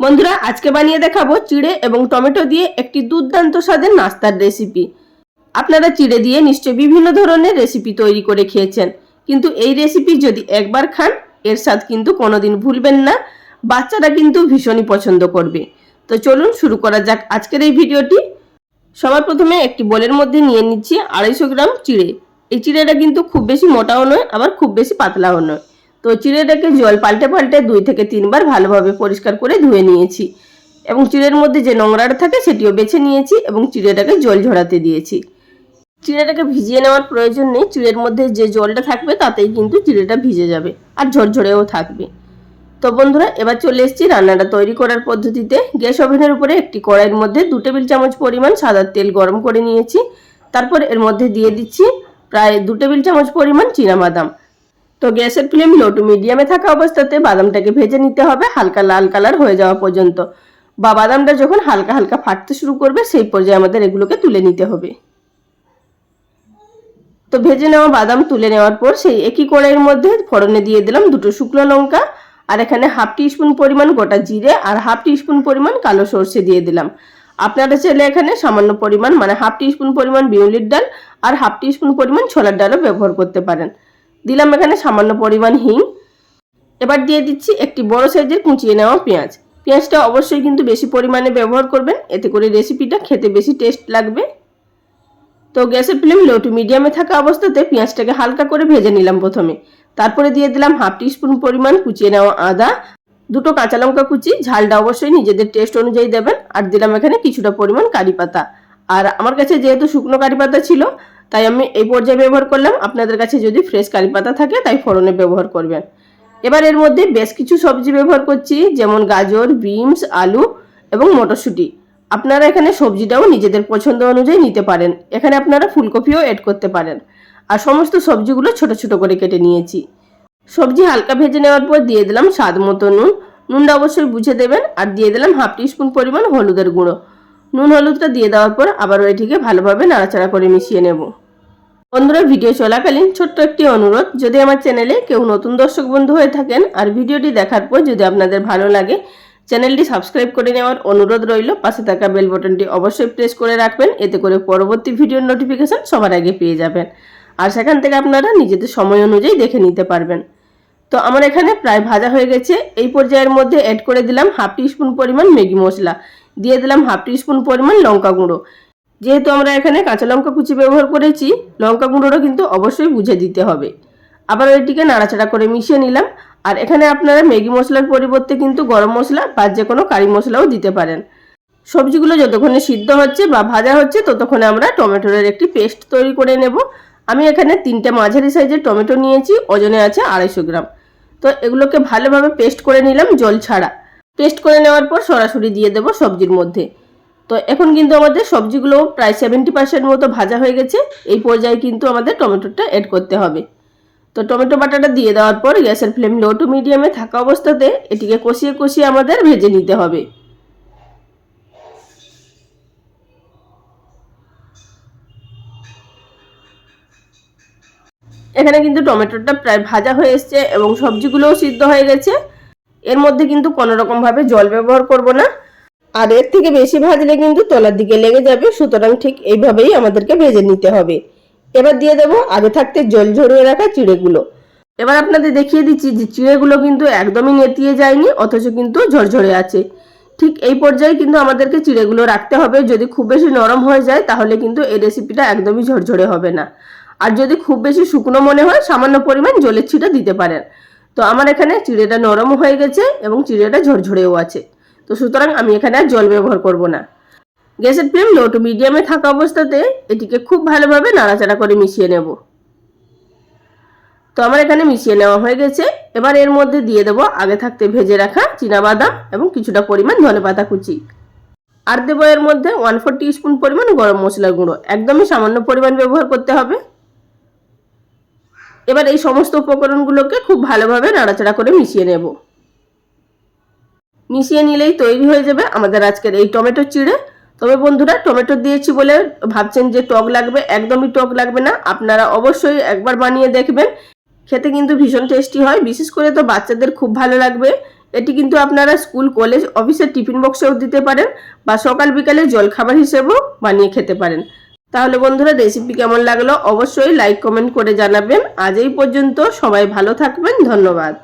বন্ধুরা আজকে বানিয়ে দেখাবো চিড়ে এবং টমেটো দিয়ে একটি দুর্দান্ত স্বাদের নাস্তার রেসিপি। আপনারা চিড়ে দিয়ে নিশ্চয়ই বিভিন্ন ধরনের রেসিপি তৈরি করে খেয়েছেন, কিন্তু এই রেসিপি যদি একবার খান এর স্বাদ কিন্তু কোনোদিন ভুলবেন না। বাচ্চারা কিন্তু ভীষণই পছন্দ করবে। তো চলুন শুরু করা যাক আজকের এই ভিডিওটি। সবার প্রথমে একটি বোলের মধ্যে নিয়ে নিচ্ছি 250 গ্রাম চিড়ে। এই চিড়েটা কিন্তু খুব বেশি মোটাও নয়, আবার খুব বেশি পাতলাও নয়। তো চিড়েটাকে জল পাল্টে পাল্টে 2 থেকে 3 বার ভালোভাবে পরিষ্কার করে ধুয়ে নিয়েছি এবং চিড়ের মধ্যে যে নোংরাটা থাকে সেটিও বেছে নিয়েছি এবং চিড়েটাকে জল ঝরাতে দিয়েছি। চিড়েটাকে ভিজিয়ে নেওয়ার প্রয়োজন নেই, চিড়ের মধ্যে যে জলটা থাকবে তাতেই কিন্তু চিড়েটা ভিজে যাবে আর ঝরঝরেও থাকবে। তো বন্ধুরা এবার চলে এসেছি রান্নাটা তৈরি করার পদ্ধতিতে। গ্যাস ওভেনের উপরে একটি কড়াইয়ের মধ্যে 2 টেবিল চামচ পরিমাণ সাদা তেল গরম করে নিয়েছি। তারপর এর মধ্যে দিয়ে দিচ্ছি প্রায় 2 টেবিল চামচ পরিমাণ চীনাবাদাম। তো গ্যাসের ফ্লেম লো টু মিডিয়ামে থাকা অবস্থাতে বাদামটাকে ভেজে নিতে হবে হালকা লাল কালার হয়ে যাওয়া পর্যন্ত, বা বাদামটা যখন হালকা হালকা ফাটতে শুরু করবে সেই পর্যায়ে আমাদের এগুলোকে তুলে নিতে হবে। তো ভেজে নেওয়া বাদাম তুলে নেওয়ার পর সেই একই কড়াইয়ের মধ্যে ফোড়নে দিয়ে দিলাম 2 শুকনো লঙ্কা, আর এখানে হাফ টিস্পুন পরিমাণ গোটা জিরে আর হাফ টিস্পুন পরিমাণ কালো সর্ষে দিয়ে দিলাম। আপনারা চাইলে এখানে সামান্য পরিমাণ মানে হাফ টিস্পুন পরিমাণ বিউলির ডাল আর হাফ টিস্পুন পরিমাণ ছোলার ডালও ব্যবহার করতে পারেন। দিলাম এখানে সামান্য পরিমাণ হিং। এবার দিয়ে দিচ্ছি একটি বড় সাইজের কুচিয়ে নেওয়া পেঁয়াজ। পেঁয়াজটা অবশ্যই কিন্তু বেশি পরিমাণে ব্যবহার করবেন, এতে করে রেসিপিটা খেতে বেশি টেস্ট লাগবে। তো গ্যাসের ফ্লেম লো টু মিডিয়ামে থাকা অবস্থাতে পেঁয়াজটাকে হালকা করে ভেজে নিলাম প্রথমে। তারপরে দিয়ে দিলাম হাফ টিস্পুন পরিমাণ কুচিয়ে নেওয়া আদা, 2 কাঁচা লঙ্কা কুচি, ঝালটা অবশ্যই নিজেদের টেস্ট অনুযায়ী দেবেন, আর দিলাম এখানে কিছুটা পরিমাণ কারি পাতা। আর আমার কাছে যেহেতু শুকনো কারি পাতা ছিল তাই আমি এই পর্যায়ে ব্যবহার করলাম। আপনাদের কাছে যদি ফ্রেশ কারি পাতা থাকে তাই ফোড়নে ব্যবহার করবেন। এবার এর মধ্যে বেশ কিছু সবজি ব্যবহার করছি, যেমন গাজর, বিনস, আলু এবং মটরশুঁটি। আপনারা এখানে সবজিটাও নিজেদের পছন্দ অনুযায়ী নিতে পারেন, এখানে আপনারা ফুলকপিও অ্যাড করতে পারেন। আর সমস্ত সবজিগুলো ছোট ছোট করে কেটে নিয়েছি। সবজি হালকা ভেজে নেওয়ার পর দিয়ে দিলাম স্বাদ মতো নুন, নুনটা অবশ্যই বুঝে দেবেন, আর দিয়ে দিলাম হাফ টিস্পুন পরিমাণ হলুদের গুঁড়ো। নুন হলুদটা দিয়ে দেওয়ার পর আবারও এটিকে ভালোভাবে নাড়াচাড়া করে মিশিয়ে নেব। বন্ধুরা ভিডিও চলাকালীন ছোট্ট একটি অনুরোধ, যদি আমার চ্যানেলে কেউ নতুন দর্শক বন্ধু হয়ে থাকেন আর ভিডিওটি দেখার পর যদি আপনাদের ভালো লাগে চ্যানেলটি সাবস্ক্রাইব করে নেওয়ার অনুরোধ রইল। পাশে থাকা বেল বাটনটি অবশ্যই প্রেস করে রাখবেন, এতে করে পরবর্তী ভিডিওর নোটিফিকেশন সবার আগে পেয়ে যাবেন আর সেখান থেকে আপনারা নিজেদের সময় অনুযায়ী দেখে নিতে পারবেন। তো আমার এখানে প্রায় ভাজা হয়ে গেছে। এই পর্যায়ের মধ্যে অ্যাড করে দিলাম হাফ টিস্পুন পরিমাণ ম্যাগি মশলা, দিয়ে দিলাম হাফ টিস্পুন পরিমাণ লঙ্কা গুঁড়ো। যেহেতু আমরা এখানে কাঁচা লঙ্কা কুচি ব্যবহার করেছি, লঙ্কা গুঁড়োটা কিন্তু অবশ্যই বুঝে দিতে হবে। আবার এটিকে নাড়াচাড়া করে মিশিয়ে নিলাম। আর এখানে আপনারা ম্যাগি মশলার পরিবর্তে কিন্তু গরম মশলা বা যে কোনো কারি মশলাও দিতে পারেন। সবজিগুলো যতক্ষণে সিদ্ধ হচ্ছে বা ভাজা হচ্ছে ততক্ষণে আমরা টমেটোর একটি পেস্ট তৈরি করে নেব। আমি এখানে 3টে মাঝারি সাইজের টমেটো নিয়েছি, ওজনে আছে 250 গ্রাম। তো এগুলোকে ভালোভাবে পেস্ট করে নিলাম জল ছাড়া। পেস্ট করে নেওয়ার পর সরাসরি দিয়ে দেব সবজির মধ্যে। তো এখন কিন্তু আমাদের সবজিগুলো প্রায় 70% মতো ভাজা হয়ে গেছে। এই পর্যায়ে কিন্তু আমাদের টমেটোটা অ্যাড করতে হবে। তো টমেটো বাটাটা দিয়ে দেওয়ার পর গ্যাসের ফ্লেম লো টু মিডিয়ামে থাকা অবস্থাতে এটিকে কষিয়ে কষিয়ে আমাদের ভেজে নিতে হবে। এখানে কিন্তু টমেটোটা প্রায় ভাজা হয়ে এসছে এবং সবজিগুলোও সিদ্ধ হয়ে গেছে। এর মধ্যে কিন্তু কোনো রকমভাবে জল ব্যবহার করব না, আর এর থেকে বেশি ভাজলে কিন্তু তলার দিকে লেগে যাবে, সুতরাং ঠিক এইভাবেই আমাদেরকে ভেজে নিতে হবে। এবার দিয়ে দেবো আগে থাকতে জল ঝরিয়ে রাখা চিড়েগুলো। এবার আপনাদের দেখিয়ে দিচ্ছি যে চিড়েগুলো কিন্তু একদমই নেতিয়ে যায়নি, অথচ কিন্তু ঝরঝরে আছে। ঠিক এই পর্যায়ে কিন্তু আমাদেরকে চিড়েগুলো রাখতে হবে। যদি খুব বেশি নরম হয়ে যায় তাহলে কিন্তু এই রেসিপিটা একদমই ঝরঝরে হবে না। আর যদি খুব বেশি শুকনো মনে হয় সামান্য পরিমাণ জলের ছিটা দিতে পারেন। তো আমার এখানে চিড়েটা নরম হয়ে গেছে এবং চিড়েটা ঝরঝরেও আছে, তো সুতরাং আমি এখানে আর জল ব্যবহার করব না। গ্যাসের ফ্লেম লো টু মিডিয়ামে থাকা অবস্থাতে এটিকে খুব ভালোভাবে নাড়াচাড়া করে মিশিয়ে নেব। তো আমার এখানে মিশিয়ে নেওয়া হয়ে গেছে। এবার এর মধ্যে দিয়ে দেবো আগে থাকতে ভেজে রাখা চীনাবাদাম এবং কিছুটা পরিমাণ ধনেপাতা কুচি। আর দেবো এর মধ্যে 1/4 টিস্পুন পরিমাণ গরম মশলার গুঁড়ো, একদমই সামান্য পরিমাণ ব্যবহার করতে হবে। এবার এই সমস্ত উপকরণগুলোকে খুব ভালোভাবে নাড়াচাড়া করে মিশিয়ে নেব। মিশিয়ে নিলেই তৈরি হয়ে যাবে আমাদের আজকের এই টমেটো চিড়ে। তবে বন্ধুরা টমেটো দিয়েছি বলে ভাবছেন যে টক লাগবে, একদমই টক লাগবে না। আপনারা অবশ্যই একবার বানিয়ে দেখবেন, খেতে কিন্তু ভীষণ টেস্টি হয়। বিশেষ করে তো বাচ্চাদের খুব ভালো লাগবে এটি কিন্তু আপনারা স্কুল, কলেজ, অফিসের টিফিন বক্সেও দিতে পারেন বা সকাল বিকালে জলখাবার হিসেবেও বানিয়ে খেতে পারেন। তাহলে বন্ধুরা, রেসিপি কেমন লাগলো অবশ্যই লাইক কমেন্ট করে জানাবেন। আজ এই পর্যন্ত, সবাই ভালো থাকবেন, ধন্যবাদ।